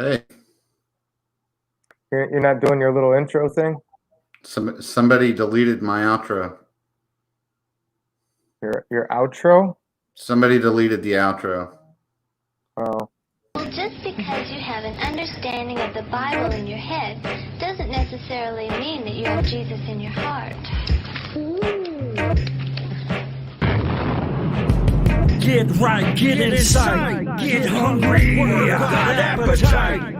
Hey, You're not doing your little intro thing? somebody deleted my outro. Your outro? Somebody deleted the outro. Oh. Just because you have an understanding of the Bible in your head doesn't necessarily mean that you have Jesus in your heart. Get right, get inside, get hungry, got appetite.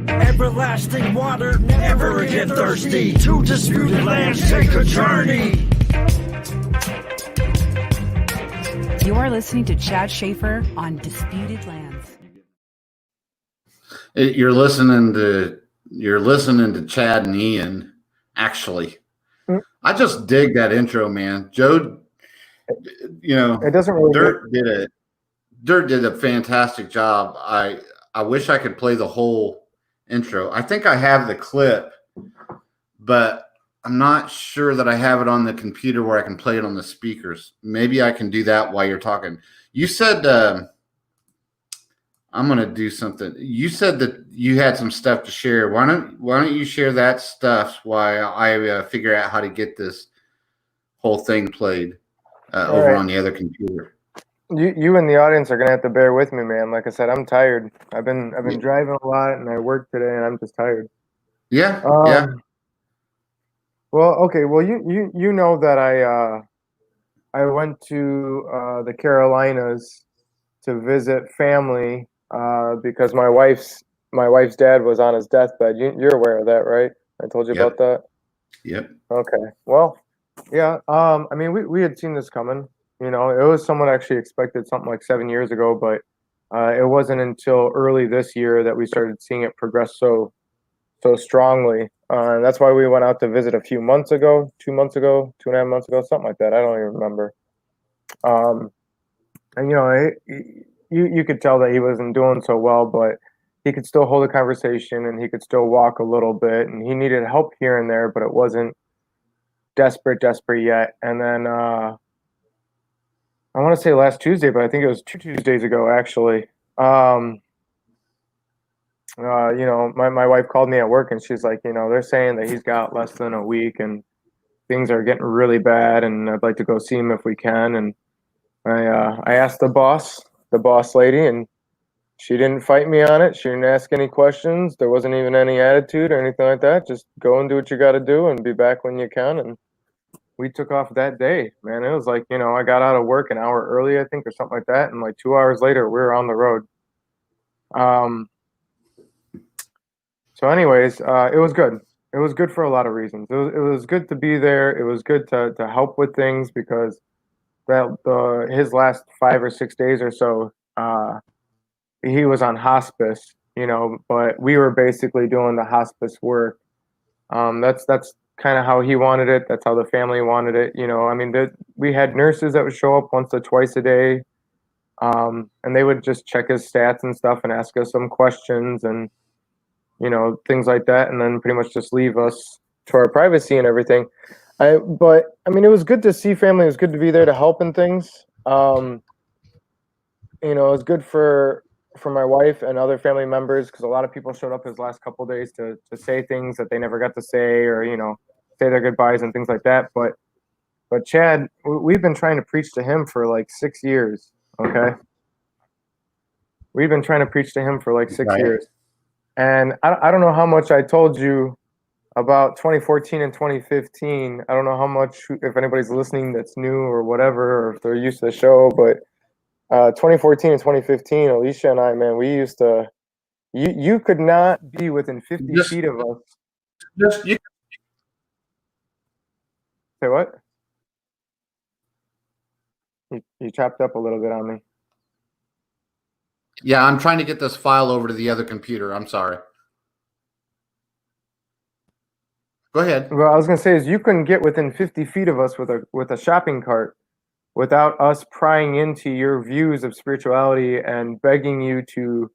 Everlasting water, never get thirsty. To disputed lands, take a journey. You are listening to Chad Schaefer on Disputed Lands. You're listening to Chad and Ian. Actually, I just dig that intro, man. Joe, it doesn't really. Dirt did a fantastic job. I wish I could play the whole intro. I think I have the clip, but I'm not sure that I have it on the computer where I can play it on the speakers. Maybe I can do that while you're talking. You said I'm going to do something. You said that you had some stuff to share. Why don't you share that stuff while I figure out how to get this whole thing played over on the other computer. You and the audience are gonna have to bear with me, man. Like I said, I'm tired. I've been driving a lot, and I worked today, and I'm just tired. Yeah. Well, okay. Well, you know that I went to the Carolinas to visit family because my wife's dad was on his deathbed. You're aware of that, right? I told you about that. Yep. Okay. Well, yeah. I mean, we had seen this coming. You know, it was someone actually expected something like 7 years ago, but it wasn't until early this year that we started seeing it progress so strongly. And that's why we went out to visit a few months ago, 2 months ago, 2.5 months ago, something like that. I don't even remember. And you know, you could tell that he wasn't doing so well, but he could still hold a conversation and he could still walk a little bit, and he needed help here and there, but it wasn't desperate yet. And then I want to say last Tuesday, but I think it was 2 Tuesdays ago, actually. You know, my wife called me at work, and she's like, you know, they're saying that he's got less than a week, and things are getting really bad, and I'd like to go see him if we can. And I asked the boss lady, and she didn't fight me on it. She didn't ask any questions. There wasn't even any attitude or anything like that. Just go and do what you got to do, and be back when you can. And we took off that day, man. It was like, you know, I got out of work an hour early, I think, or something like that. And like 2 hours later, we were on the road. So anyways, it was good. It was good for a lot of reasons. It was good to be there. It was good to help with things because his last 5 or 6 days or so, he was on hospice, you know, but we were basically doing the hospice work. That's kind of how he wanted it. That's how the family wanted it. You know, I mean, we had nurses that would show up once or twice a day, and they would just check his stats and stuff and ask us some questions and, you know, things like that, and then pretty much just leave us to our privacy and everything. But I mean, it was good to see family. It was good to be there to help and things. You know, it was good for my wife and other family members because a lot of people showed up his last couple of days to say things that they never got to say, or, you know, say their goodbyes and things like that. But Chad, we've been trying to preach to him for like 6 years. Okay. We've been trying to preach to him for like 6 years. And I don't know how much I told you about 2014 and 2015. I don't know how much, if anybody's listening that's new or whatever, or if they're used to the show, but 2014 and 2015, Alicia and I, man, we used to, you could not be within 50 feet of us. Say what? You chopped up a little bit on me. Yeah, I'm trying to get this file over to the other computer. I'm sorry. Go ahead. Well, I was going to say is you couldn't get within 50 feet of us with a shopping cart without us prying into your views of spirituality and begging you to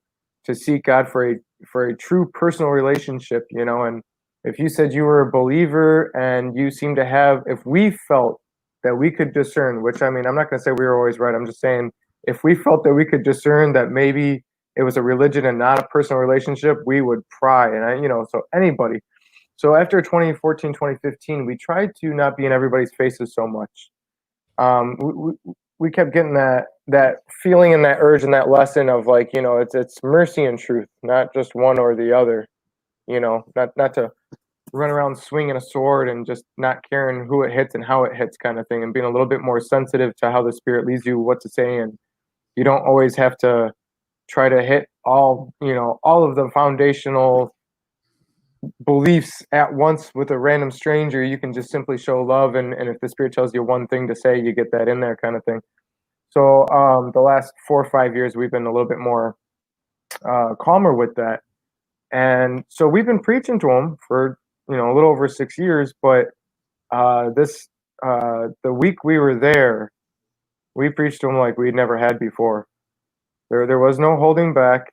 seek God for a true personal relationship, you know. And if you said you were a believer and you seem to have, if we felt that we could discern, which, I mean, I'm not going to say we were always right. I'm just saying if we felt that we could discern that maybe it was a religion and not a personal relationship, we would pry. And so anybody. So after 2014, 2015, we tried to not be in everybody's faces so much. We kept getting that feeling and that urge and that lesson of like, it's mercy and truth, not just one or the other. Not to run around swinging a sword and just not caring who it hits and how it hits kind of thing, and being a little bit more sensitive to how the Spirit leads you what to say. And you don't always have to try to hit all of the foundational beliefs at once with a random stranger. You can just simply show love, and if the Spirit tells you one thing to say, you get that in there kind of thing. So the last 4 or 5 years, we've been a little bit more calmer with that. And so we've been preaching to them for a little over 6 years, but the week we were there, we preached to them like we'd never had before. There was no holding back.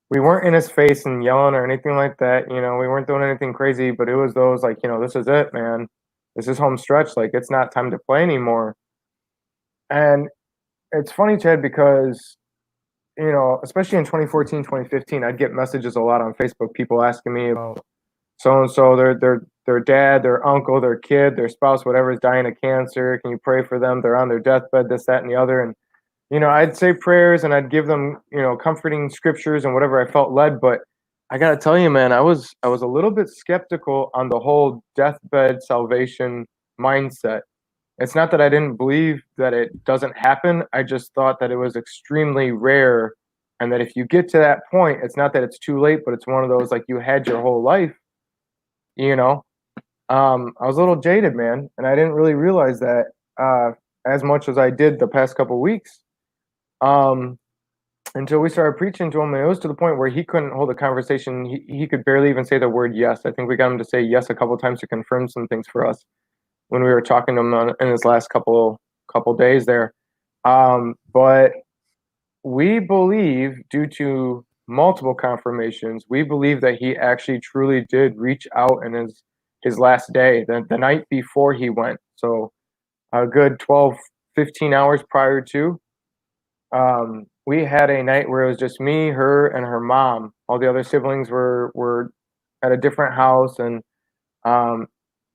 We weren't in his face and yelling or anything like that. We weren't doing anything crazy, but it was those like, this is it, man. This is home stretch. Like, it's not time to play anymore. And it's funny, Chad, because especially in 2014, 2015, I'd get messages a lot on Facebook, people asking me about so-and-so, their dad, their uncle, their kid, their spouse, whatever, is dying of cancer. Can you pray for them? They're on their deathbed, this, that, and the other. And, I'd say prayers and I'd give them, comforting scriptures and whatever I felt led. But I got to tell you, man, I was a little bit skeptical on the whole deathbed salvation mindset. It's not that I didn't believe that it doesn't happen. I just thought that it was extremely rare, and that if you get to that point, it's not that it's too late, but it's one of those like you had your whole life. I was a little jaded, man, and I didn't really realize that as much as I did the past couple of weeks, until we started preaching to him, and it was to the point where he couldn't hold a conversation. He could barely even say the word yes. I think we got him to say yes a couple of times to confirm some things for us when we were talking to him in his last couple days there. But we believe, due to multiple confirmations, we believe that he actually truly did reach out in his last day, the night before he went. So a good 12, 15 hours prior to, we had a night where it was just me, her, and her mom. All the other siblings were at a different house. And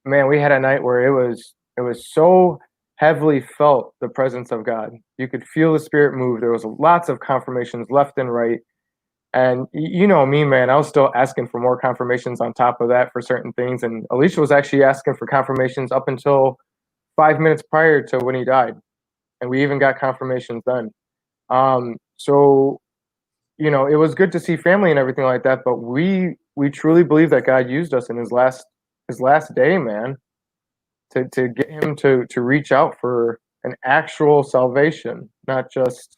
man, we had a night where it was so heavily felt, the presence of God. You could feel the Spirit move. There was lots of confirmations left and right. And you know me, man, I was still asking for more confirmations on top of that for certain things. And Alicia was actually asking for confirmations up until 5 minutes prior to when he died. And we even got confirmations then. So, it was good to see family and everything like that. But we truly believe that God used us in his last day, man, to get him to reach out for an actual salvation, not just,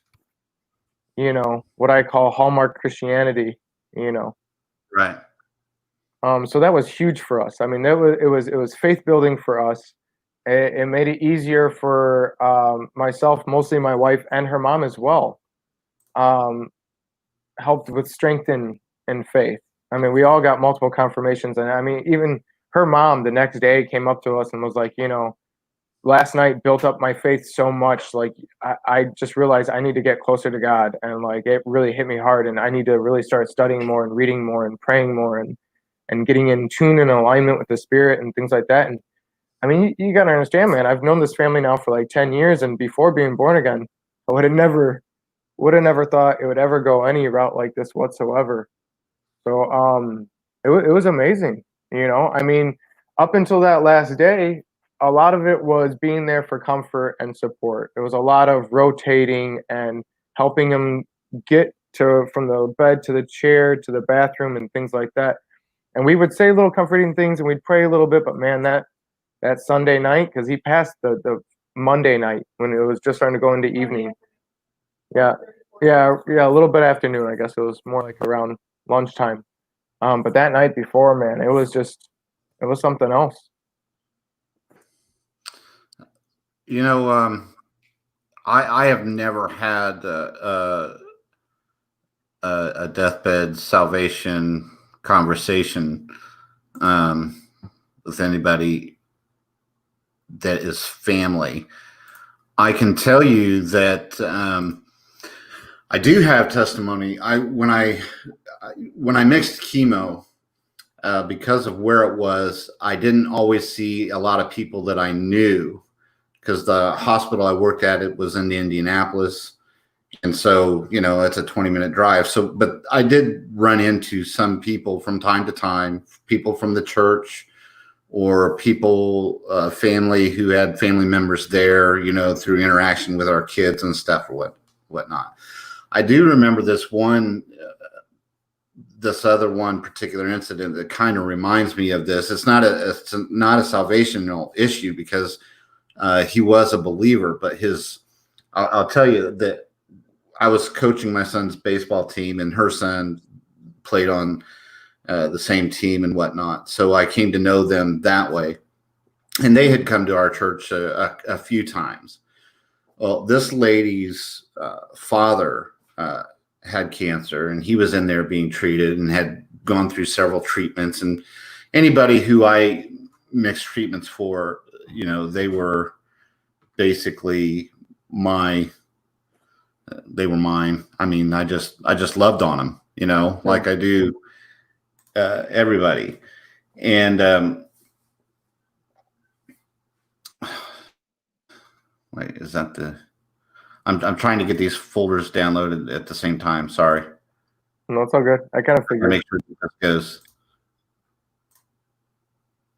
what I call Hallmark Christianity, Right. So that was huge for us. I mean, it was faith building for us. It made it easier for myself, mostly my wife, and her mom as well. Helped with strength in faith. I mean, we all got multiple confirmations, and I mean, even her mom the next day came up to us and was like, last night built up my faith so much. Like, I just realized I need to get closer to God, and like it really hit me hard, and I need to really start studying more and reading more and praying more and getting in tune and alignment with the Spirit and things like that. And I mean, you got to understand, man, I've known this family now for like 10 years, and before being born again, I would have never thought it would ever go any route like this whatsoever. So it was amazing. I mean, up until that last day, a lot of it was being there for comfort and support. It was a lot of rotating and helping him get from the bed to the chair to the bathroom and things like that. And we would say little comforting things and we'd pray a little bit, but man, that Sunday night, because he passed the Monday night when it was just starting to go into evening. Yeah, a little bit afternoon, I guess. It was more like around lunchtime. But that night before, man, it was something else. I have never had a deathbed salvation conversation with anybody that is family. I can tell you that I do have testimony. When I mixed chemo, because of where it was, I didn't always see a lot of people that I knew, because the hospital I worked at, it was in Indianapolis. And so, it's a 20-minute drive. So, but I did run into some people from time to time, people from the church or people, family who had family members there, through interaction with our kids and stuff or whatnot. I do remember this other one particular incident that kind of reminds me of this. It's not a salvational issue, because he was a believer, but I'll tell you that I was coaching my son's baseball team, and her son played on the same team and whatnot. So I came to know them that way, and they had come to our church a few times. Well, this lady's father had cancer, and he was in there being treated and had gone through several treatments. And anybody who I mixed treatments for, they were basically they were mine. I mean, I just loved on them, like I do everybody. And wait, is that I'm trying to get these folders downloaded at the same time. Sorry. No, it's all good. I kind of figured. Make sure this goes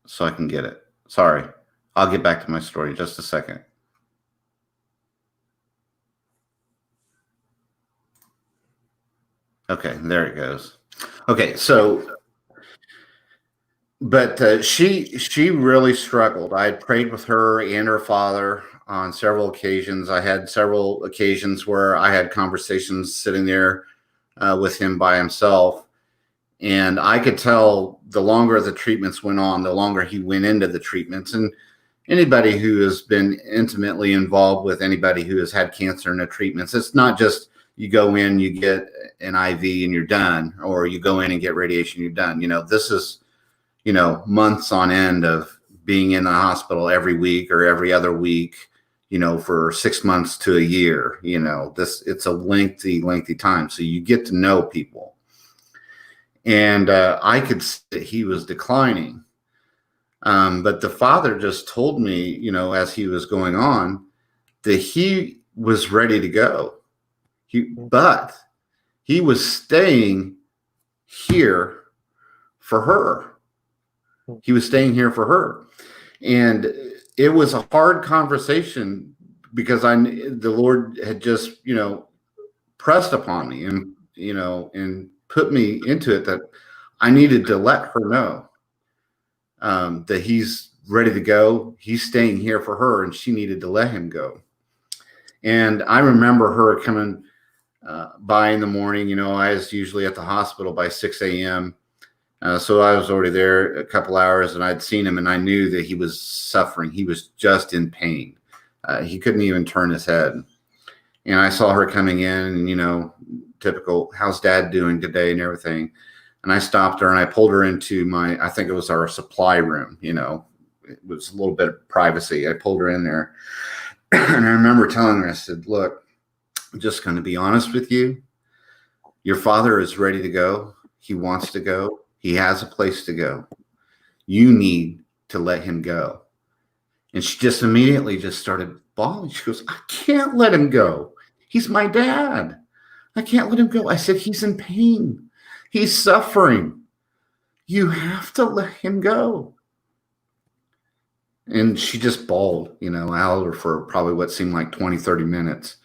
so I can get it. Sorry. I'll get back to my story in just a second. Okay, there it goes. Okay, so, but she really struggled. I had prayed with her and her father on several occasions. I had several occasions where I had conversations sitting there with him by himself. And I could tell the longer the treatments went on, the longer he went into the treatments. And anybody who has been intimately involved with anybody who has had cancer in the treatments, it's not just you go in, you get an IV and you're done, or you go in and get radiation, you're done. This is, months on end of being in the hospital every week or every other week, for 6 months to a year. It's a lengthy time. So you get to know people. And I could see that he was declining. But the father just told me, as he was going on, that he was ready to go. But he was staying here for her. He was staying here for her. And it was a hard conversation, because the Lord had just, pressed upon me and, and put me into it that I needed to let her know that he's ready to go. He's staying here for her, and she needed to let him go. And I remember her coming by in the morning. I was usually at the hospital by 6 a.m. So I was already there a couple hours, and I'd seen him, and I knew that he was suffering. He was just in pain. He couldn't even turn his head. And I saw her coming in, and, typical, how's dad doing today and everything. And I stopped her, and I pulled her into I think it was our supply room. It was a little bit of privacy. I pulled her in there, and I remember telling her, I said, look, I'm just going to be honest with you. Your father is ready to go. He wants to go. He has a place to go. You need to let him go. And she just immediately just started bawling. She goes, I can't let him go. He's my dad. I can't let him go. I said, he's in pain. He's suffering. You have to let him go. And she just bawled, I held her for probably what seemed like 20, 30 minutes.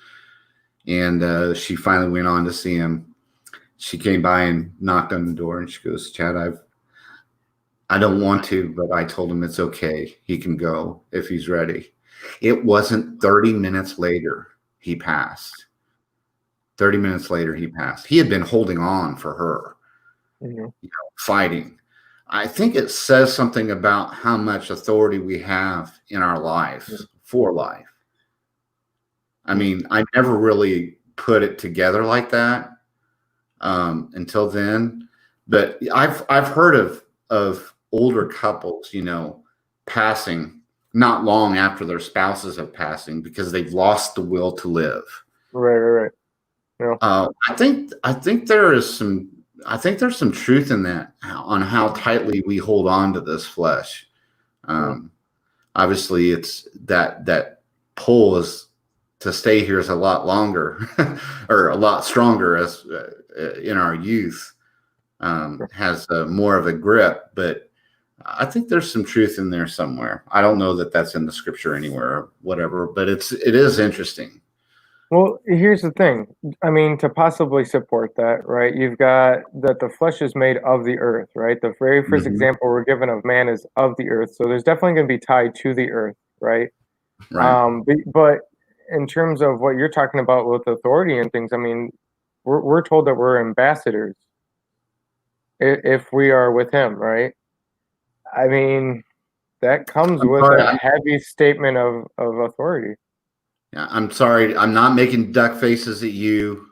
And she finally went on to see him. She came by and knocked on the door, and she goes, Chad, I don't want to, but I told him it's okay. He can go if he's ready. It wasn't 30 minutes later he passed. 30 minutes later he passed. He had been holding on for her, fighting. I think it says something about how much authority we have in our lives for life. I mean, I never really put it together like that until then. But I've heard of older couples, passing not long after their spouses have passing because they've lost the will to live. Right. You know, I think there's some truth in that on how tightly we hold on to this flesh. Um, Obviously, it's that pull is to stay here is a lot longer or a lot stronger as in our youth has more of a grip, but I think there's some truth in there somewhere. I don't know that that's in the scripture anywhere or whatever, but it is interesting. well, here's the thing. I mean, to possibly support that, right? You've got that the flesh is made of the earth, right? The very first Mhm. example we're given of man is of the earth, so there's definitely going to be tied to the earth, right? Right. But in terms of what you're talking about with authority and things, I mean, we're told that we're ambassadors if we are with Him, right? I mean, that comes I'm with sorry. a heavy statement of authority. Yeah, I'm sorry. I'm not making duck faces at you.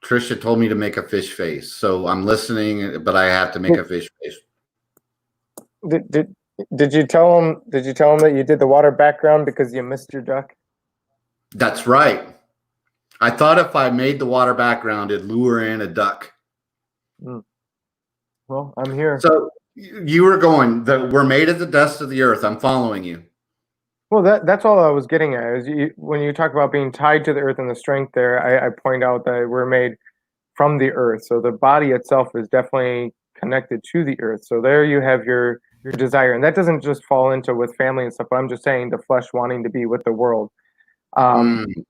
Trisha told me to make a fish face, so I'm listening, but I have to make a fish face. Did did did you tell him? Did you tell him that you did the water background because you missed your duck? That's right. I thought if I made the water background, it'd lure in a duck. Mm. Well, I'm here. So you were going, we're made of the dust of the earth. I'm following you. Well, that's all I was getting at. Is when you talk about being tied to the earth and the strength there, I point out that we're made from the earth, so the body itself is definitely connected to the earth. So there you have your desire, and that doesn't just fall into with family and stuff. But I'm just saying the flesh wanting to be with the world, um, Mm,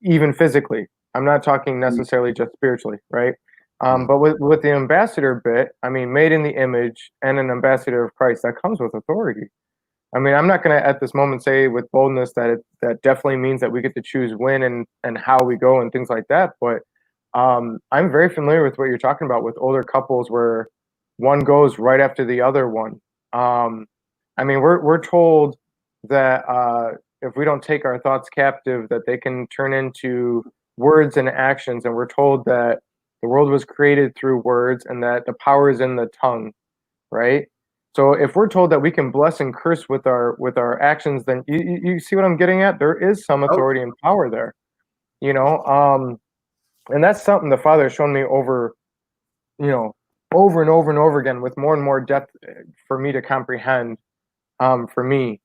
even physically. I'm not talking necessarily just spiritually, right? mm. But with the ambassador bit, I mean, made in the image and an ambassador of Christ, that comes with authority. I mean, I'm not going to at this moment say with boldness that that definitely means that we get to choose when and how we go and things like that. But I'm very familiar with what you're talking about with older couples where one goes right after the other one. Um, I mean, we're told that if we don't take our thoughts captive, that they can turn into words and actions, and we're told that the world was created through words, and that the power is in the tongue, right? So if we're told that we can bless and curse with our actions, then you see what I'm getting at? There is some Oh, authority and power there, you know. And that's something the Father has shown me over, you know, over and over and over again with more and more depth for me to comprehend. For me,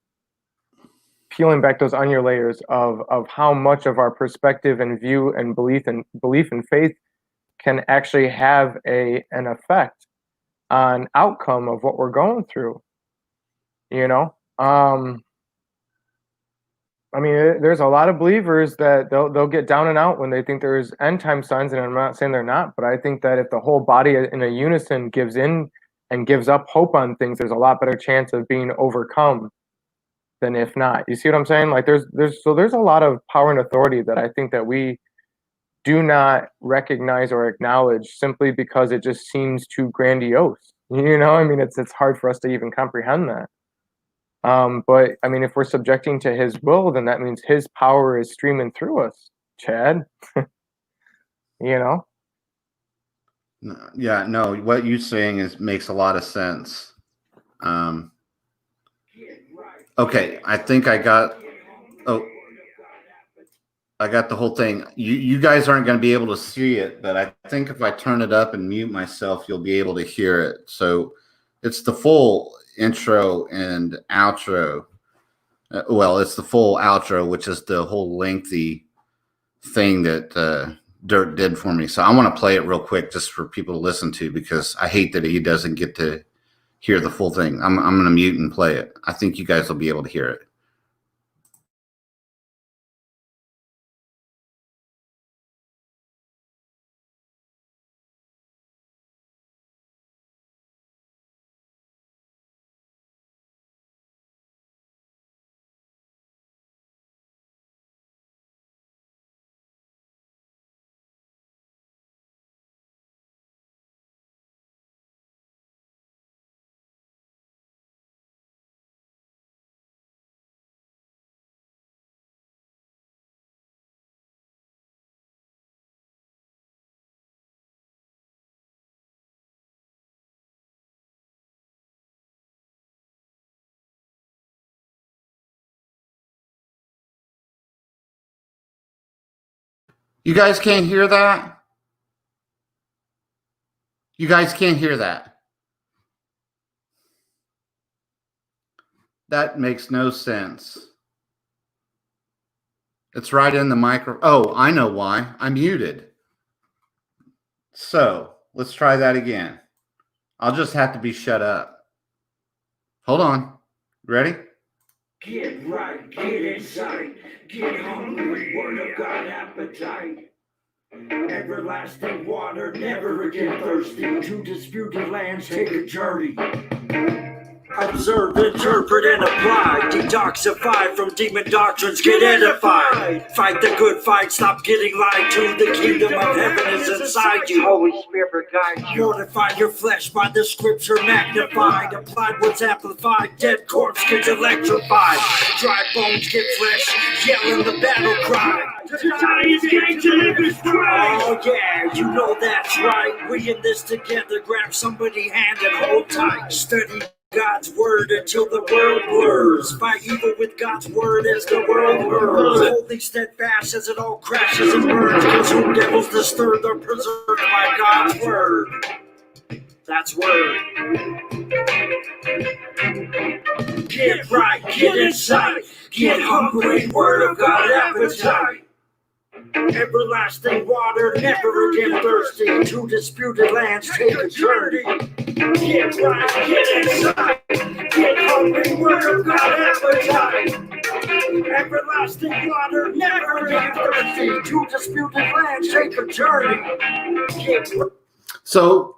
peeling back those onion layers of how much of our perspective and view and belief and faith can actually have an effect on outcome of what we're going through. You know, I mean, there's a lot of believers that they'll get down and out when they think there's end time signs, and I'm not saying they're not, but I think that if the whole body in a unison gives in and gives up hope on things, there's a lot better chance of being overcome than if not. You see what I'm saying? Like there's a lot of power and authority that I think that we do not recognize or acknowledge simply because it just seems too grandiose. You know, I mean, it's hard for us to even comprehend that. But I mean, if we're subjecting to his will, then that means his power is streaming through us, Chad. You know? yeah, no, what you're saying is makes a lot of sense. Um, okay, I think oh, I got the whole thing. You guys aren't going to be able to see it, but I think if I turn it up and mute myself, you'll be able to hear it. So it's the full intro and outro. Well, it's the full outro, which is the whole lengthy thing that Dirk did for me. So I want to play it real quick just for people to listen to because I hate that he doesn't get to hear the full thing. I'm going to mute and play it. I think you guys will be able to hear it. You guys can't hear that? You guys can't hear that? That makes no sense. It's right in the micro. Oh, I know why. I'm muted. So let's try that again. I'll just have to be shut up. Hold on. Ready? Get right, get inside, get hungry, word of God appetite. Everlasting water, never again thirsty. To disputed lands, take a journey. Observe, interpret, and apply. Detoxify from demon doctrines, get edified. Fight the good fight, stop getting lied to. The kingdom of heaven is inside you. Holy Spirit guide you. Mortify your flesh by the scripture magnified. Applied what's amplified. Dead corpse gets electrified. Dry bones get flesh, yelling the battle cry. The Zion's gate to live is Christ. Oh yeah, you know that's right. We in this together. Grab somebody's hand and hold tight. Study God's word until the world blurs. Fight evil with God's word as the world burns. Holding steadfast as it all crashes and burns. Cause whom devils disturb are preserved by God's word. That's word. Get right, get inside, get hungry, word of God appetite. Everlasting water, never again thirsty. To disputed lands, take a journey. Get right, get inside, get hungry, word of God appetite. Everlasting water, never again thirsty. To disputed lands, take a journey. Get right. So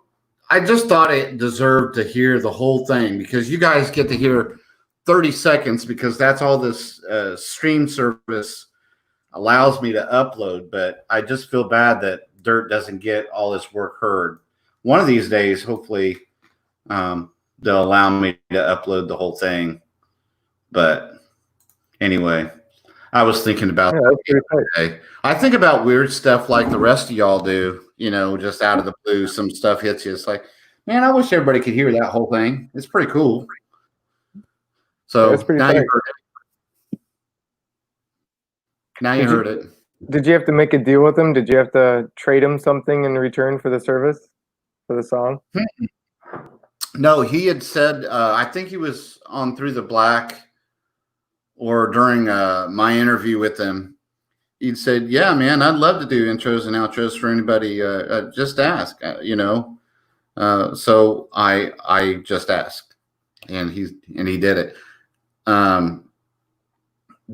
I just thought it deserved to hear the whole thing because you guys get to hear 30 seconds because that's all this stream service allows me to upload. But I just feel bad that Dirt doesn't get all his work heard. One of these days, hopefully, they'll allow me to upload the whole thing. But anyway, I was thinking about that. I think about weird stuff like the rest of y'all do, just out of the blue, some stuff hits you. It's like, man, I wish everybody could hear that whole thing. It's pretty cool. So now you heard it. Now you heard it. Did you have to make a deal with him? Did you have to trade him something in return for the service, for the song? No, he had said, I think he was on Through the Black or during my interview with him. He'd said, yeah, man, I'd love to do intros and outros for anybody. Just ask, So I just asked, and he did it.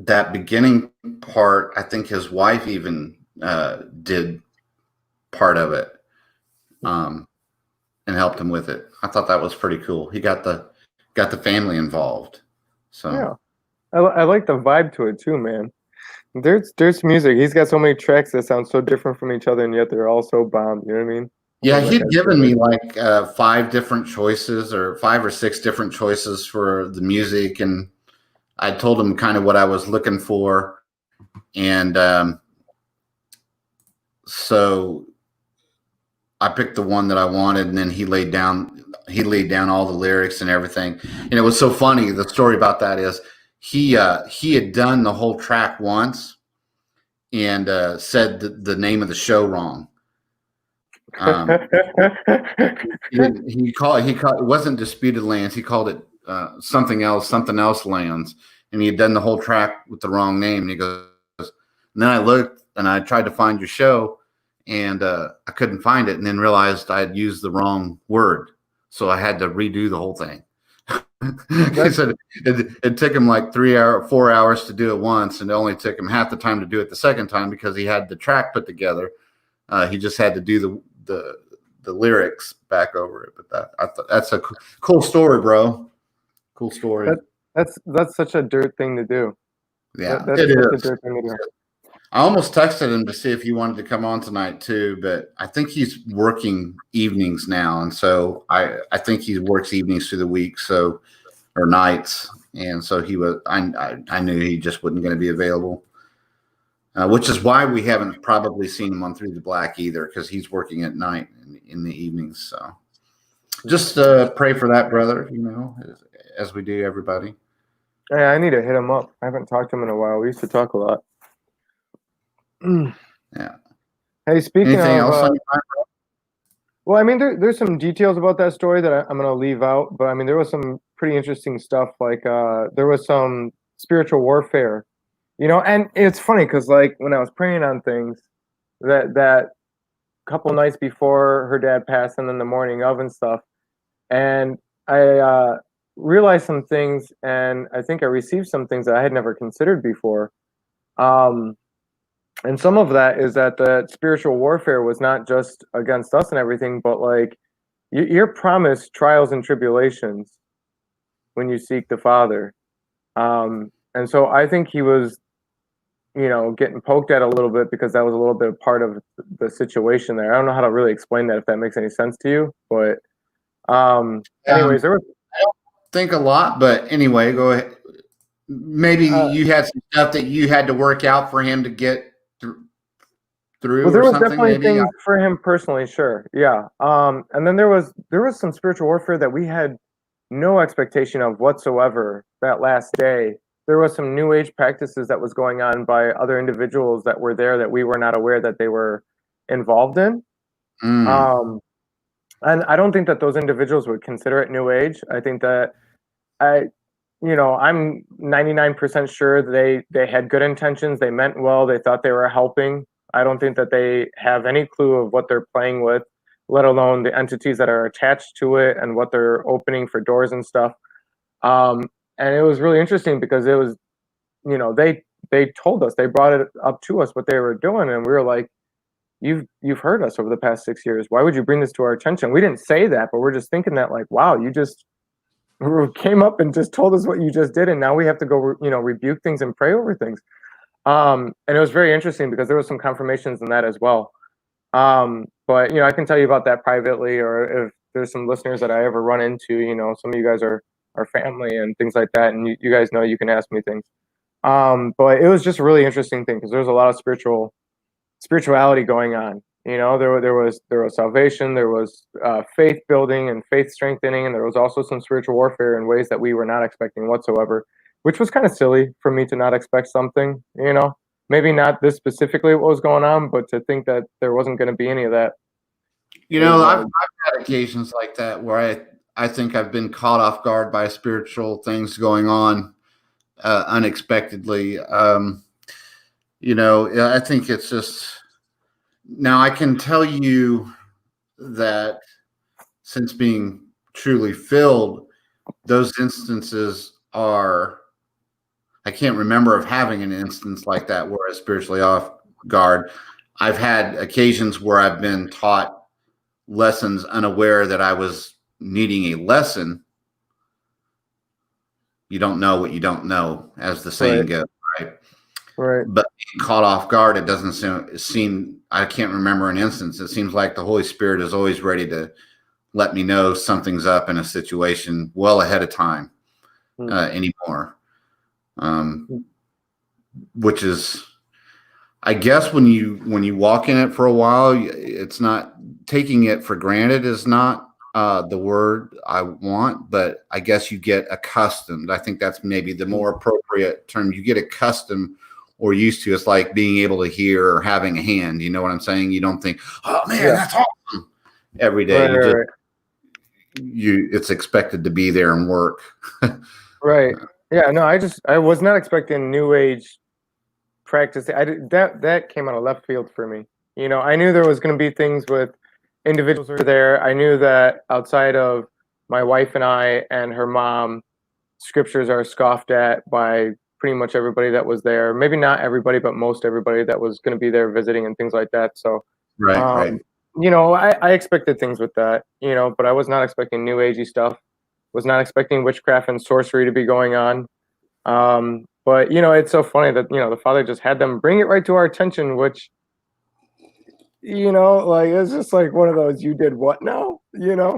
That beginning part, I think his wife even did part of it, and helped him with it. I thought that was pretty cool. He got the family involved. So yeah, I like the vibe to it too, man. There's music. He's got so many tracks that sound so different from each other, and yet they're all so bomb. You know what I mean? Yeah, he'd given me like 5 different choices, or 5 or 6 different choices for the music, and I told him kind of what I was looking for, and so I picked the one that I wanted, and then he laid down all the lyrics and everything. And it was so funny. The story about that is he had done the whole track once and said the name of the show wrong. He called it wasn't Disputed Lands. He called it something else Lands, and he had done the whole track with the wrong name. And he goes, and then I looked and I tried to find your show, and I couldn't find it, and then realized I had used the wrong word, so I had to redo the whole thing. He said it took him like 4 hours to do it once, and it only took him half the time to do it the second time because he had the track put together. He just had to do the lyrics back over it. But I thought that's a cool story, bro. Cool story. That's such a Dirt thing to do. Yeah, that's it such is. a Dirt thing to do. I almost texted him to see if he wanted to come on tonight too, but I think he's working evenings now, and so I think he works evenings through the week, or nights, and so he was. I knew he just wasn't going to be available, which is why we haven't probably seen him on Through the Black either, because he's working at night in the evenings. So just pray for that, brother. As we do everybody. Yeah, I need to hit him up. I haven't talked to him in a while. We used to talk a lot. Yeah. Hey, speaking Anything of, else on your mind? well, I mean, there's some details about that story that I'm going to leave out, but I mean, there was some pretty interesting stuff. Like, there was some spiritual warfare, and it's funny because, like, when I was praying on things that couple nights before her dad passed, and then the morning of and stuff, and I realized some things, and I think I received some things that I had never considered before. Um, and some of that is that the spiritual warfare was not just against us and everything, but like you're promised trials and tribulations when you seek the Father. And so I think he was, getting poked at a little bit because that was a little bit part of the situation there. I don't know how to really explain that if that makes any sense to you, but anyways, there was Think a lot, but anyway, go ahead. Maybe uh, you had some stuff that you had to work out for him to get through well, there or was something. definitely Maybe. things for him personally, sure, yeah. And then there was some spiritual warfare that we had no expectation of whatsoever that last day. There was some new age practices that was going on by other individuals that were there that we were not aware that they were involved in. Mm, Um, and I don't think that those individuals would consider it new age. I think that I, I'm 99% sure they had good intentions. They meant well. They thought they were helping. I don't think that they have any clue of what they're playing with, let alone the entities that are attached to it and what they're opening for doors and stuff. And it was really interesting because it was, they told us, they brought it up to us what they were doing, and we were like, you've heard us over the past 6 years. Why would you bring this to our attention? We didn't say that, but we're just thinking that, like, wow, you just came up and just told us what you just did, and now we have to go, rebuke things and pray over things. And it was very interesting because there was some confirmations in that as well. But I can tell you about that privately, or if there's some listeners that I ever run into, some of you guys are family and things like that, and you guys know you can ask me things. But it was just a really interesting thing because there's a lot of spirituality going on. There was salvation, there was faith building and faith strengthening, and there was also some spiritual warfare in ways that we were not expecting whatsoever, which was kind of silly for me to not expect something. Maybe not this specifically what was going on, but to think that there wasn't going to be any of that. I've had occasions like that where I think I've been caught off guard by spiritual things going on unexpectedly. I think it's just now I can tell you that since being truly filled, those instances are. I can't remember of having an instance like that where I was spiritually off guard. I've had occasions where I've been taught lessons unaware that I was needing a lesson. You don't know what you don't know, as the saying goes, right? Right. But being caught off guard, it doesn't seem, I can't remember an instance. It seems like the Holy Spirit is always ready to let me know something's up in a situation well ahead of time anymore. Which is, I guess, when you walk in it for a while, it's not taking it for granted is not the word I want, but I guess you get accustomed. I think that's maybe the more appropriate term. You get accustomed or used to. It's like being able to hear or having a hand. You know what I'm saying? You don't think, oh man, that's awesome every day. It's expected to be there and work. Right. Yeah, no, I was not expecting new age practice. That came out of left field for me. I knew there was going to be things with individuals who were there. I knew that outside of my wife and I and her mom, scriptures are scoffed at by pretty much everybody that was there. Maybe not everybody, but most everybody that was going to be there visiting and things like that. So, right. I expected things with that, but I was not expecting new agey stuff. Was not expecting witchcraft and sorcery to be going on. But it's so funny that the Father just had them bring it right to our attention, which like it's just like one of those, you did what now? Yeah,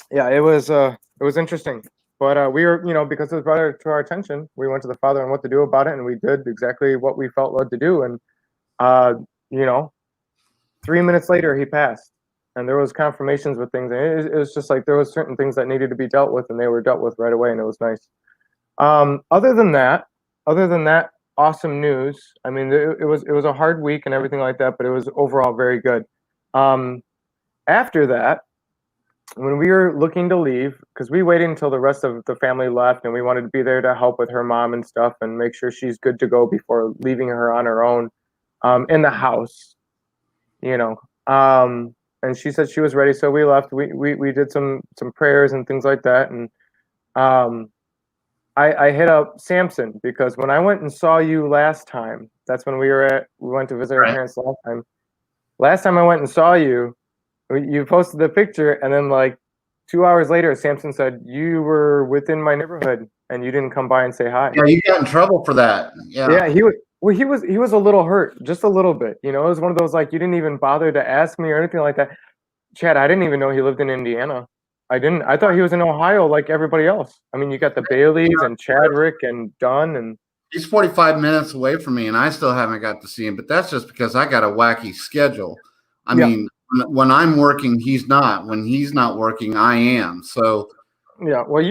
it was interesting. But we were, because it was brought to our attention, we went to the Father and what to do about it, and we did exactly what we felt led to do. And 3 minutes later he passed. And there was confirmations with things, and it was just like there was certain things that needed to be dealt with, and they were dealt with right away, and it was nice. Other than that, awesome news. I mean, it was a hard week and everything like that, but it was overall very good. Um, After that, when we were looking to leave, because we waited until the rest of the family left, and we wanted to be there to help with her mom and stuff, and make sure she's good to go before leaving her on her own, in the house, you know. And she said she was ready, so we left. We did some prayers and things like that, and um, I hit up Samson because when I went and saw you last time, that's when we went to visit our Right. parents last time. Last time I went and saw you, you posted the picture, and then like 2 hours later, Samson said you were within my neighborhood and you didn't come by and say hi. Yeah, you got in trouble for that. Yeah. Yeah, he was. Well, he was a little hurt, just a little bit. You know, it was one of those like you didn't even bother to ask me or anything like that. Chad, I didn't even know he lived in Indiana. I didn't. I thought he was in Ohio like everybody else. I mean, you got the Baileys and Chadrick and Dunn and He's 45 minutes away from me, and I still haven't got to see him. But that's just because I got a wacky schedule. I Yeah. mean, when I'm working, he's not. When he's not working, I am. So yeah. Well,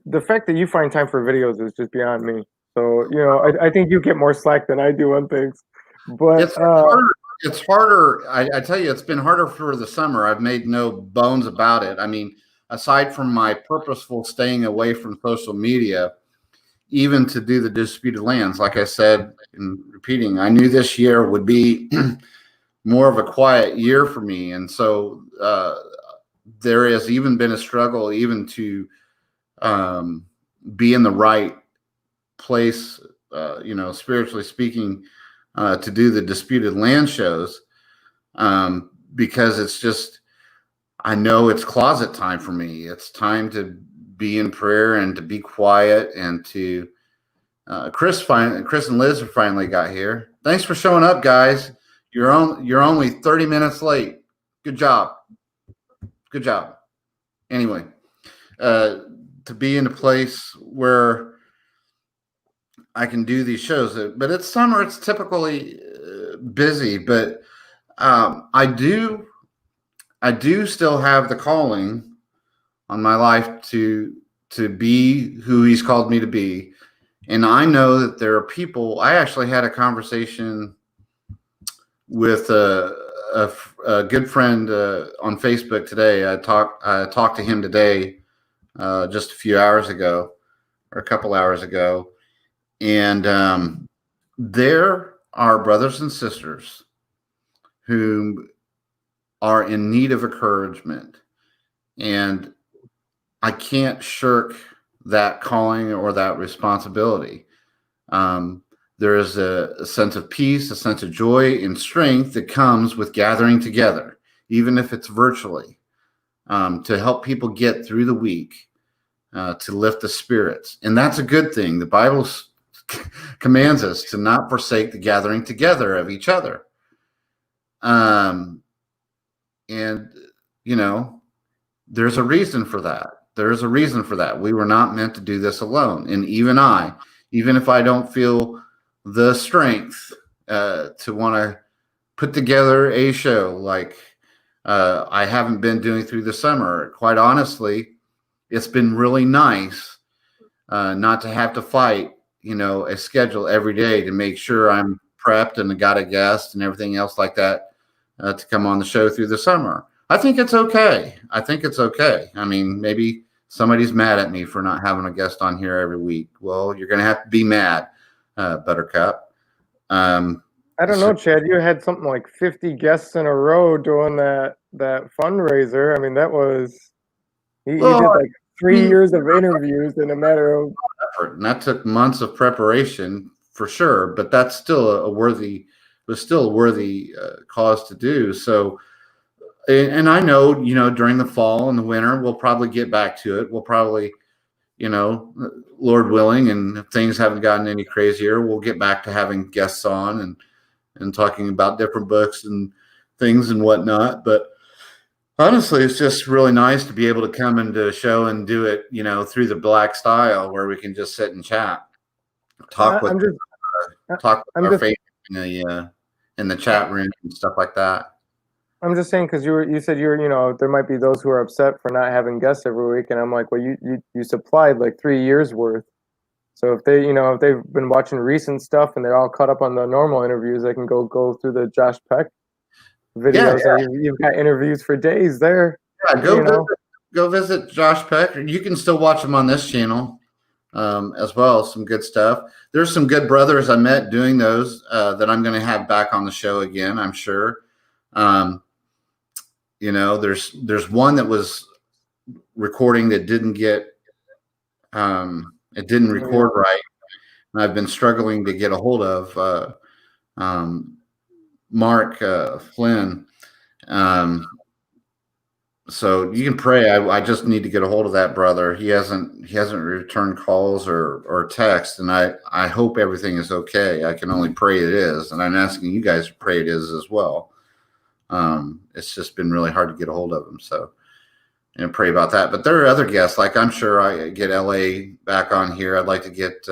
the fact that you find time for videos is just beyond me. So you know, I think you get more slack than I do on things. But it's harder. It's harder. I tell you, it's been harder for the summer. I've made no bones about it. I mean, aside from my purposeful staying away from social media, even to do the disputed lands, like I said, and repeating, I knew this year would be more of a quiet year for me. And so there has even been a struggle even to be in the right place, spiritually speaking, to do the disputed land shows, because it's just, I know it's closet time for me. It's time to be in prayer and to be quiet and to Chris and Liz have finally got here. Thanks for showing up, guys. You're only 30 minutes late. Good job. Good job. Anyway, to be in a place where I can do these shows, but it's summer. It's typically busy, but I do still have the calling on my life to be who He's called me to be. And I know that there are people. I actually had a conversation with a good friend on Facebook today. I talked to him today, just a few hours ago, or a couple hours ago, and there are brothers and sisters who are in need of encouragement, and I can't shirk that calling or that responsibility. There is a sense of peace, a sense of joy and strength that comes with gathering together, even if it's virtually, to help people get through the week, to lift the spirits. And that's a good thing. The Bible commands us to not forsake the gathering together of each other. And, there's a reason for that. There's a reason for that. We were not meant to do this alone. And even if I don't feel the strength to want to put together a show like I haven't been doing through the summer, quite honestly, it's been really nice not to have to fight, a schedule every day to make sure I'm prepped and got a guest and everything else like that to come on the show through the summer. I think it's okay. I mean, maybe somebody's mad at me for not having a guest on here every week. Well, you're going to have to be mad, Buttercup. I don't know, Chad. You had something like 50 guests in a row doing that fundraiser. I mean, that was he did like 3 years of interviews in a matter of effort, and that took months of preparation for sure. But that's still a worthy cause to do. So, and I know, during the fall and the winter, we'll probably get back to it. We'll probably, Lord willing, and if things haven't gotten any crazier, we'll get back to having guests on and talking about different books and things and whatnot. But honestly, it's just really nice to be able to come into a show and do it, through the Black style, where we can just sit and chat, talk with our faith in the chat room and stuff like that. I'm just saying, because you said there might be those who are upset for not having guests every week, and I'm like, well, you supplied like 3 years worth, So if they've been watching recent stuff and they're all caught up on the normal interviews, they can go through the Josh Peck videos. Yeah. And you've got interviews for days there. Yeah, go visit Josh Peck. You can still watch him on this channel as well. Some good stuff. There's some good brothers I met doing those that I'm going to have back on the show again, I'm sure. There's one that was recording that didn't get it didn't record right, and I've been struggling to get a hold of Mark Flynn. So you can pray. I just need to get a hold of that brother. He hasn't returned calls or text, and I hope everything is okay. I can only pray it is, and I'm asking you guys to pray it is as well. It's just been really hard to get a hold of him, so pray about that. But there are other guests, like I'm sure I get LA back on here. I'd like to get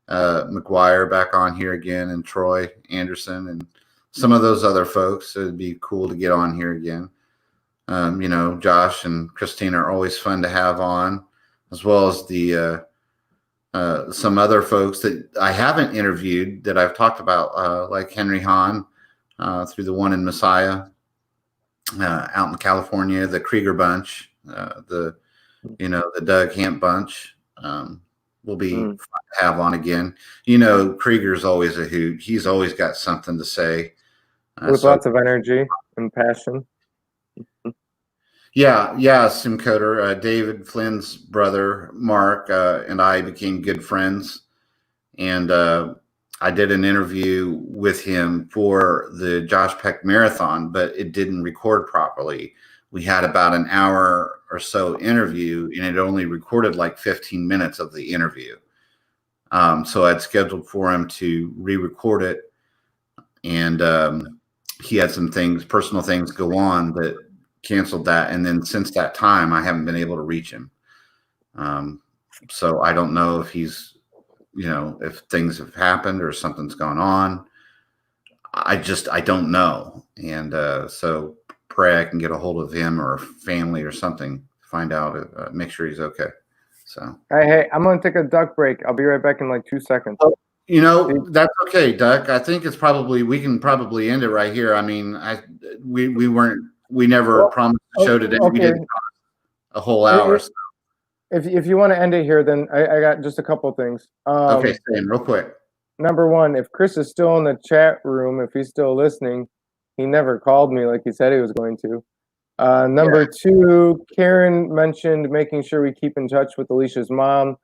McGuire back on here again, and Troy Anderson, and some of those other folks. It'd be cool to get on here again. Josh and Christina are always fun to have on, as well as the some other folks that I haven't interviewed that I've talked about, like Henry Hahn through the One in Messiah out in California, the Krieger bunch, the Doug Hamp bunch will be fun to have on again. Krieger's always a hoot. He's always got something to say. With lots of energy and passion. Yeah, Sim Coder. David Flynn's brother, Mark, and I became good friends. And I did an interview with him for the Josh Peck Marathon, but it didn't record properly. We had about an hour or so interview, and it only recorded like 15 minutes of the interview. So I'd scheduled for him to re-record it. And he had some personal things go on that canceled that, and then since that time I haven't been able to reach him. So I don't know if he's if things have happened or something's gone on. I don't know. And so pray I can get a hold of him or family or something, find out, make sure he's okay. So hey, I'm gonna take a duck break. I'll be right back in like 2 seconds. That's okay, Duck. I think we can probably end it right here. I mean, we never promised the show today. Okay. We did a whole hour. So. If you want to end it here, then I got just a couple of things. Okay, Sam, real quick. Number one, if Chris is still in the chat room, if he's still listening, he never called me like he said he was going to. Number two, Karen mentioned making sure we keep in touch with Alicia's mom.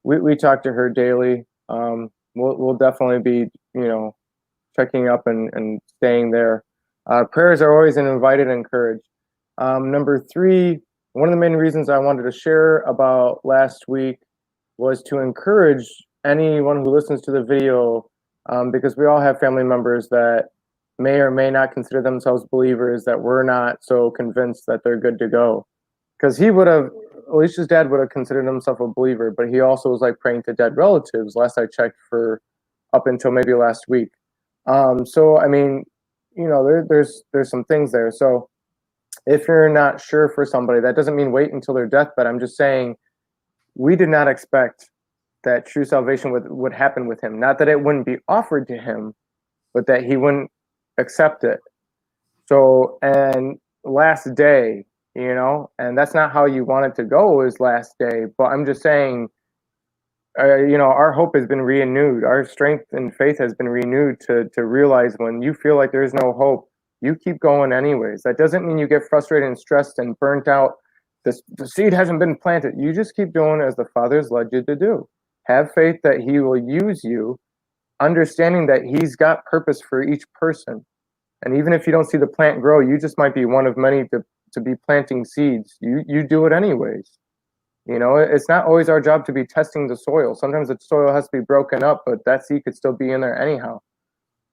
We talk to her daily. We'll definitely be, checking up and staying there. Prayers are always invited and encouraged. Number three, one of the main reasons I wanted to share about last week was to encourage anyone who listens to the video, because we all have family members that may or may not consider themselves believers, that we're not so convinced that they're good to go. Because Alicia's dad would have considered himself a believer, but he also was like praying to dead relatives, last I checked, for up until maybe last week. So, I mean, there's some things there. So if you're not sure for somebody, that doesn't mean wait until their deathbed. I'm just saying we did not expect that true salvation would happen with him. Not that it wouldn't be offered to him, but that he wouldn't accept it. So, and last day, and that's not how you want it to go, is last day. But I'm just saying, our hope has been renewed. Our strength and faith has been renewed to realize when you feel like there's no hope, you keep going anyways. That doesn't mean you get frustrated and stressed and burnt out. The seed hasn't been planted. You just keep doing as the Father's led you to do. Have faith that he will use you, understanding that he's got purpose for each person. And even if you don't see the plant grow, you just might be one of many to be planting seeds. You do it anyways. It's not always our job to be testing the soil. Sometimes the soil has to be broken up, but that seed could still be in there anyhow.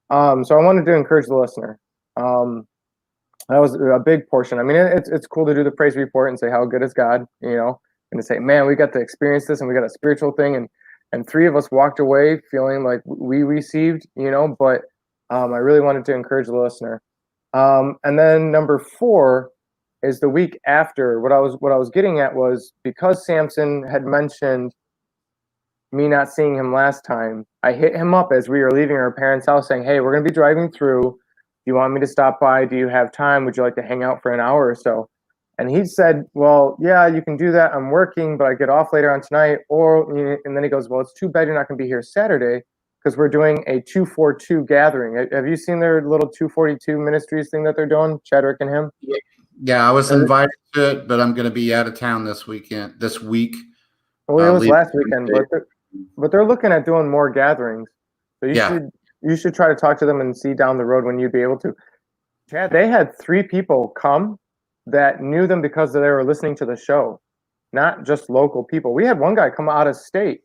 So I wanted to encourage the listener. That was a big portion. I mean, it's cool to do the praise report and say how good is God, and to say, man, we got to experience this and we got a spiritual thing, and three of us walked away feeling like we received, but I really wanted to encourage the listener. And then number four is the week after. What I was getting at was, because Samson had mentioned me not seeing him last time, I hit him up as we were leaving our parents' house saying, hey, we're going to be driving through. Do you want me to stop by? Do you have time? Would you like to hang out for an hour or so? And he said, well, yeah, you can do that. I'm working, but I get off later on tonight. And then he goes, well, it's too bad you're not going to be here Saturday because we're doing a 242 gathering. Have you seen their little 242 ministries thing that they're doing, Chadwick and him? Yeah, I was invited to it, but I'm going to be out of town this week. Well, it was last weekend, but they're looking at doing more gatherings. So you should try to talk to them and see down the road when you'd be able to. Chad, they had 3 people come that knew them because they were listening to the show, not just local people. We had one guy come out of state.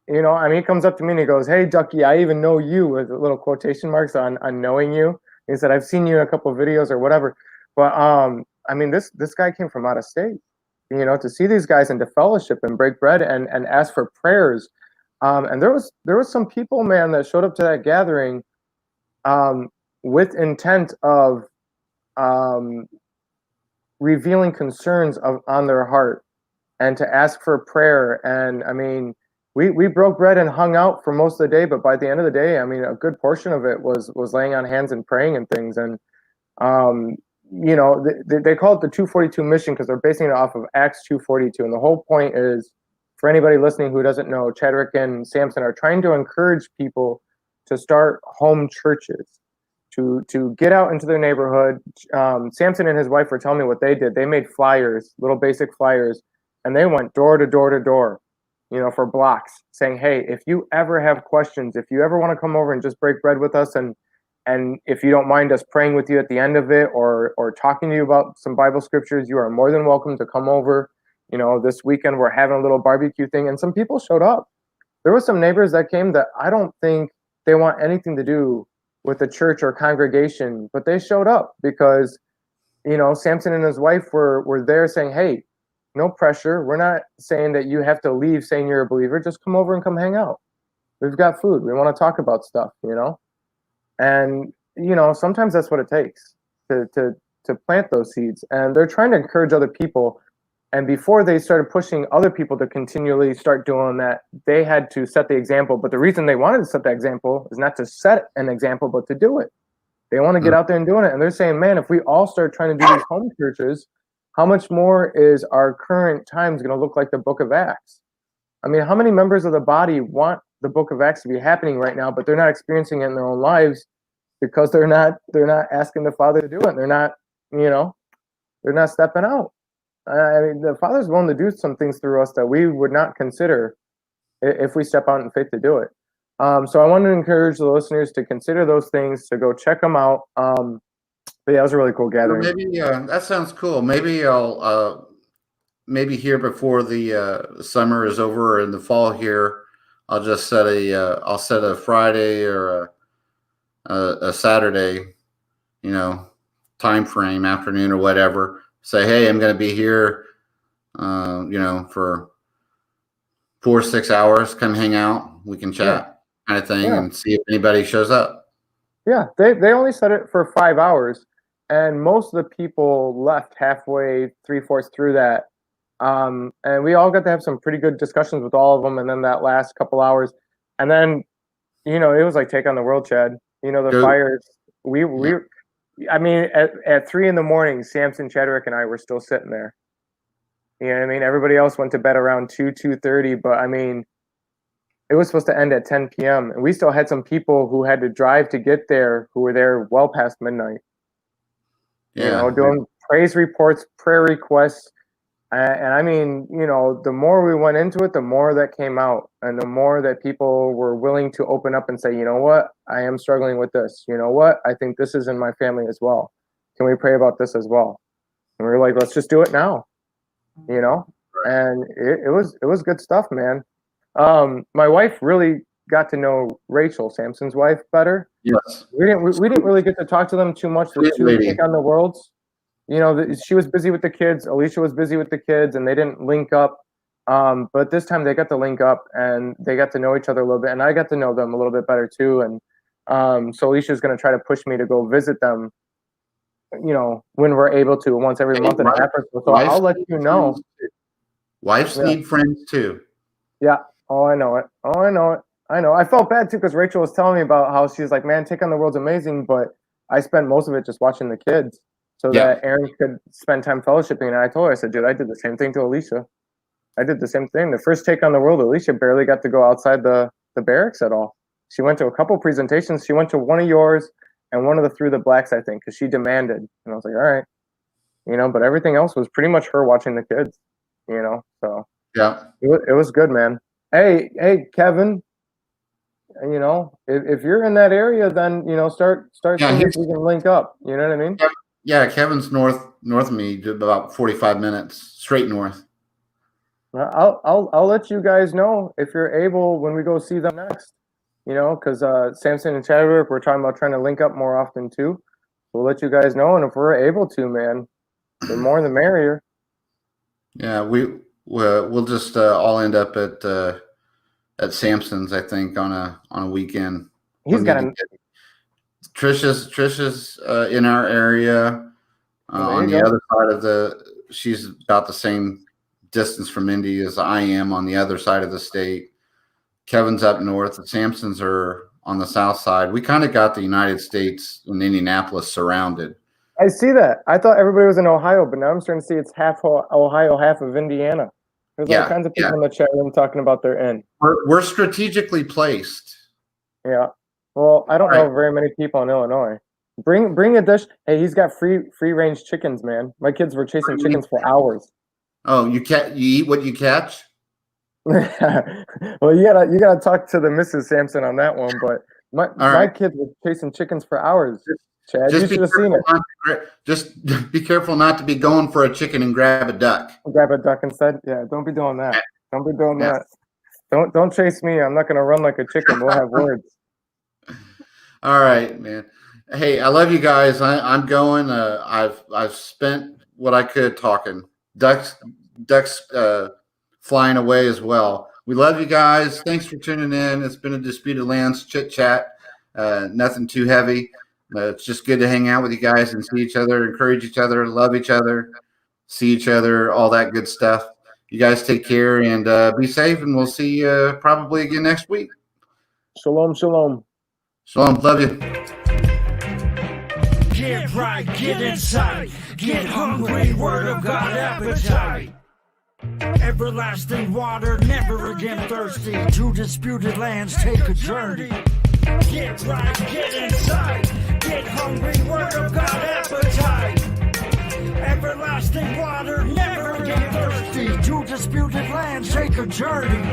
You know, I mean, he comes up to me and he goes, hey, Ducky, I even know you, with little quotation marks on knowing you. He said, I've seen you in a couple of videos or whatever. But, I mean, this guy came from out of state, you know, to see these guys and to fellowship and break bread and ask for prayers. And there was some people, man, that showed up to that gathering with intent of revealing concerns on their heart and to ask for prayer. And I mean, we broke bread and hung out for most of the day, but by the end of the day, I mean, a good portion of it was laying on hands and praying and things. And you know, they call it the 242 mission because they're basing it off of Acts 2:42. And the whole point is, for anybody listening who doesn't know, Chadwick and Samson are trying to encourage people to start home churches, to get out into their neighborhood. Samson and his wife were telling me what they did. They made flyers, little basic flyers, and they went door to door to door, you know, for blocks, saying, hey, if you ever have questions, if you ever want to come over and just break bread with us, and if you don't mind us praying with you at the end of it, or talking to you about some Bible scriptures, you are more than welcome to come over. You know, this weekend we're having a little barbecue thing, and some people showed up. There were some neighbors that came that I don't think they want anything to do with the church or congregation, but they showed up because, you know, Samson and his wife were there saying, hey, no pressure. We're not saying that you have to leave saying you're a believer. Just come over and come hang out. We've got food. We want to talk about stuff, you know? And, you know, sometimes that's what it takes to plant those seeds. And they're trying to encourage other people. And before they started pushing other people to continually start doing that, they had to set the example. But the reason they wanted to set that example is not to set an example, but to do it. They want to get out there and doing it. And they're saying, man, if we all start trying to do these home churches, how much more is our current times going to look like the book of Acts? I mean, how many members of the body want the book of Acts to be happening right now, but they're not experiencing it in their own lives because they're not asking the Father to do it. They're not, you know, they're not stepping out. I mean, the Father's willing to do some things through us that we would not consider if we step out in faith to do it. So I want to encourage the listeners to consider those things, to go check them out. But yeah, it was a really cool gathering. Well, maybe that sounds cool. Maybe I'll maybe here before the summer is over in the fall here, I'll just set a Friday or a Saturday, you know, time frame, afternoon or whatever. Say, hey, I'm going to be here, you know, for 4 or 6 hours. Come hang out. We can chat, kind of thing, and see if anybody shows up. Yeah, they only set it for 5 hours, and most of the people left halfway, 3/4 through that. And we all got to have some pretty good discussions with all of them. And then that last couple hours, and then, you know, it was like take on the world, Chad. You know, the fires. I mean, at 3 a.m, Samson, Chadwick, and I were still sitting there. You know what I mean? Everybody else went to bed around 2:30, but I mean, it was supposed to end at 10 p.m. and we still had some people who had to drive to get there who were there well past midnight. Yeah. You know, doing praise reports, prayer requests. And I mean, you know, the more we went into it, the more that came out, and the more that people were willing to open up and say, you know what, I am struggling with this. You know what, I think this is in my family as well. Can we pray about this as well? And we were like, let's just do it now, you know? And it was good stuff, man. My wife really got to know Rachel, Samson's wife, better. Yes. We didn't really get to talk to them too much. The two take on the worlds. You know, she was busy with the kids. Alicia was busy with the kids, and they didn't link up. But this time they got to link up, and they got to know each other a little bit, and I got to know them a little bit better too. And so Alicia's going to try to push me to go visit them, you know, when we're able to, once every month and a half or so. So I'll let you know. Wives need friends too. Yeah, Oh, I know it. Oh, I know it. I know. I felt bad too because Rachel was telling me about how she's like, man, Take on the World's amazing, but I spent most of it just watching the kids so Yeah. that Aaron could spend time fellowshipping. And I told her, I said, dude, I did the same thing to Alicia. I did the same thing. The first Take on the World, Alicia barely got to go outside the barracks at all. She went to a couple presentations. She went to one of yours and one of the Through the Blacks, I think, because she demanded. And I was like, all right. But everything else was pretty much her watching the kids, so Yeah. it was good, man. Hey, Kevin, if you're in that area, then, start Yeah, seeing if we can link up. You know what I mean? Yeah, Kevin's north of me, about 45 minutes straight north. I'll let you guys know if you're able when we go see them next. Because Samson and Chadwick, we're talking about trying to link up more often too. We'll let you guys know, and if we're able to, man, the more the merrier. Yeah, we'll just all end up at Samson's, I think, on a weekend. He's got a Trisha's in our area. On the other side she's about the same distance from Indy as I am on the other side of the state. Kevin's up north. The Samsons are on the south side. We kind of got the United States and Indianapolis surrounded. I see that. I thought everybody was in Ohio, but now I'm starting to see it's half Ohio, half of Indiana. There's all kinds of people in the chat room talking about their end. We're strategically placed. Yeah. Well, I don't know very many people in Illinois. Bring a dish. Hey, he's got free range chickens, man. My kids were chasing chickens for hours. Oh, you eat what you catch? Well, you gotta talk to the Mrs. Sampson on that one. But my kids were chasing chickens for hours. Chad, you should have seen it. Just be careful not to be going for a chicken and grab a duck. Grab a duck instead. Yeah, don't be doing that. Don't be doing that. Don't chase me. I'm not gonna run like a chicken. We'll have words. All right, man. Hey, I love you guys. I'm going. I've spent what I could talking. Ducks flying away as well. We love you guys. Thanks for tuning in. It's been a Disputed Lands chit chat. Nothing too heavy. It's just good to hang out with you guys and see each other, encourage each other, love each other, see each other, all that good stuff. You guys take care and be safe, and we'll see you probably again next week. Shalom, shalom. Shalom. Love you. Get right, get inside, get hungry, word of God appetite. Everlasting water, never again thirsty. To Disputed Lands, take a journey. Get right, get inside, get hungry, word of God appetite. Everlasting water, never again thirsty. To Disputed Lands, take a journey.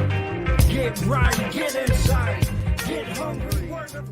Get right, get inside, get hungry, word of